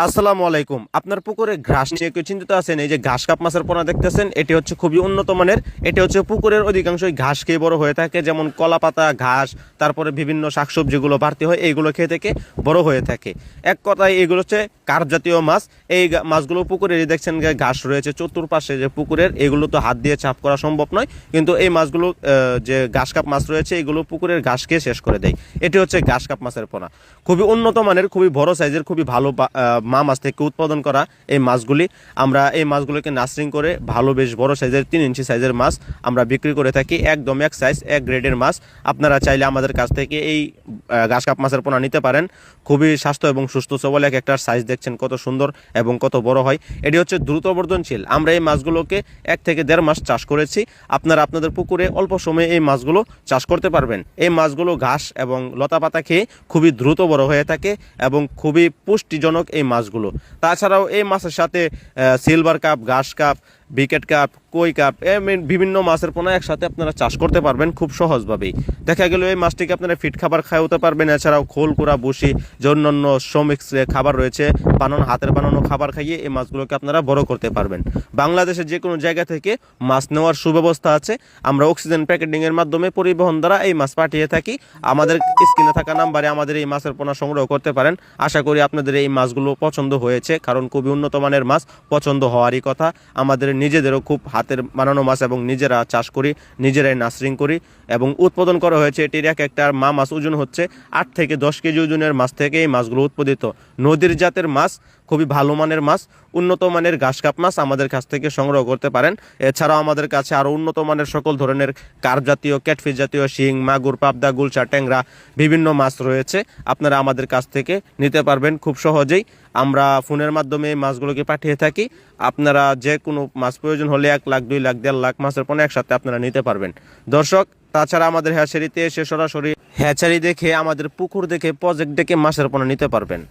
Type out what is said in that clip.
আসসালামু আলাইকুম। আপনার পুকুরে ঘাস নিয়ে কেউ চিন্তিত আছেন? এই যে ঘাস কাপ মাছের পোনা দেখতেছেন, এটি হচ্ছে খুবই উন্নত মানের। এটি হচ্ছে পুকুরের অধিকাংশই ঘাস খেয়ে বড় হয়ে থাকে, যেমন কলা পাতা ঘাস, তারপরে বিভিন্ন শাকসবজিগুলো বাড়তি হয়, এইগুলো খেয়ে থেকে বড় হয়ে থাকে। এক কথায় এগুলো হচ্ছে কার্প জাতীয় মাছ। এই মাছগুলো পুকুরে এই দেখছেন যে ঘাস রয়েছে চতুর্পাশে যে পুকুরের, এগুলো তো হাত দিয়ে চাপ করা সম্ভব নয়, কিন্তু এই মাছগুলো যে ঘাস কাপ মাছ রয়েছে এগুলো পুকুরের ঘাস খেয়ে শেষ করে দেয়। এটি হচ্ছে ঘাস কাপ মাছের পোনা, খুবই উন্নত মানের, খুবই বড় সাইজের, খুবই ভালো মা মাছ থেকে উৎপাদন করা এই মাছগুলি। আমরা এই মাছগুলোকে নার্সিং করে ভালো বেশ বড় সাইজের 3 ইঞ্চি সাইজের মাছ আমরা বিক্রি করে থাকি, একদম এক সাইজ এক গ্রেডের মাছ। আপনারা চাইলে আমাদের কাছ থেকে এই ঘাস কাপ মাছের পোনা নিতে পারেন। খুবই স্বাস্থ্য এবং সুস্থ সবল এক একটা সাইজ দেখছেন কত সুন্দর এবং কত বড় হয়। এটি হচ্ছে দ্রুত বর্ধনশীল। আমরা এই মাছগুলোকে 1 থেকে 1.5 মাস চাষ করেছি। আপনারা আপনাদের পুকুরে অল্প সময়ে এই মাছগুলো চাষ করতে পারবেন। এই মাছগুলো ঘাস এবং লতা পাতা খেয়ে খুবই দ্রুত বড় হয়ে থাকে এবং খুবই পুষ্টিজনক এই মাছগুলো। তাছাড়াও এই মাছের সাথে সিলভার কাপ, ঘাস কাপ, বিকেট কাপ, কই কাপ, বিভিন্ন মাছের পোনা একসাথে আপনারা চাষ করতে পারবেন খুব সহজভাবেই। দেখা গেল এই মাছটিকে আপনারা ফিট খাবার খাওয়াতে পারবেন। এছাড়াও খোল কুড়া ভুসি যে অন্যান্য শ্রমিক খাবার রয়েছে, হাতের বানানো খাবার খাইয়ে এই মাছগুলোকে আপনারা বড় করতে পারবেন। বাংলাদেশের যে কোনো জায়গা থেকে মাছ নেওয়ার সুব্যবস্থা আছে। আমরা অক্সিজেন প্যাকেটিংয়ের মাধ্যমে পরিবহন দ্বারা এই মাছ পাঠিয়ে থাকি। আমাদের স্ক্রিনে থাকা নাম্বারে আমাদের এই মাছের পোনা সংগ্রহ করতে পারেন। আশা করি আপনাদের এই মাছগুলো পছন্দ হয়েছে, কারণ খুবই উন্নত মানের মাছ, পছন্দ হওয়ারই কথা। আমাদের নিজেদেরও খুব হাতের বানানো মাছ এবং নিজেরা চাষ করি, নিজেরাই নার্সিং করি এবং উৎপাদন করা হয়েছে। এটির এক একটা মা মাছ ওজন হচ্ছে 8 থেকে 10 কেজি ওজনের মাছ থেকে এই মাছগুলো উৎপাদিত। নদীর জাতের মাছ, খুবই ভালো মানের মাছ, উন্নত মানের ঘাস কাপ মাছ আমাদের কাছ থেকে সংগ্রহ করতে পারেন। এছাড়াও আমাদের কাছে আরও উন্নত মানের সকল ধরনের কার্প জাতীয়, ক্যাটফিশ জাতীয়, শিং, মাগুর, পাবদা, গুলশা, ট্যাংরা বিভিন্ন মাছ রয়েছে। আপনারা আমাদের কাছ থেকে নিতে পারবেন খুব সহজেই। আমরা ফোনের মাধ্যমে এই মাছগুলোকে পাঠিয়ে থাকি। আপনারা যে কোনো মাছ প্রয়োজন হলে 1 লাখ, 2 লাখ, 1.5 লাখ মাছের পোনা একসাথে আপনারা নিতে পারবেন। দর্শক, তাছাড়া আমাদের হ্যাচারিতে এসে সরাসরি হ্যাচারি দেখে, আমাদের পুকুর দেখে, প্রজেক্ট দেখে মাছের পোনা নিতে পারবেন।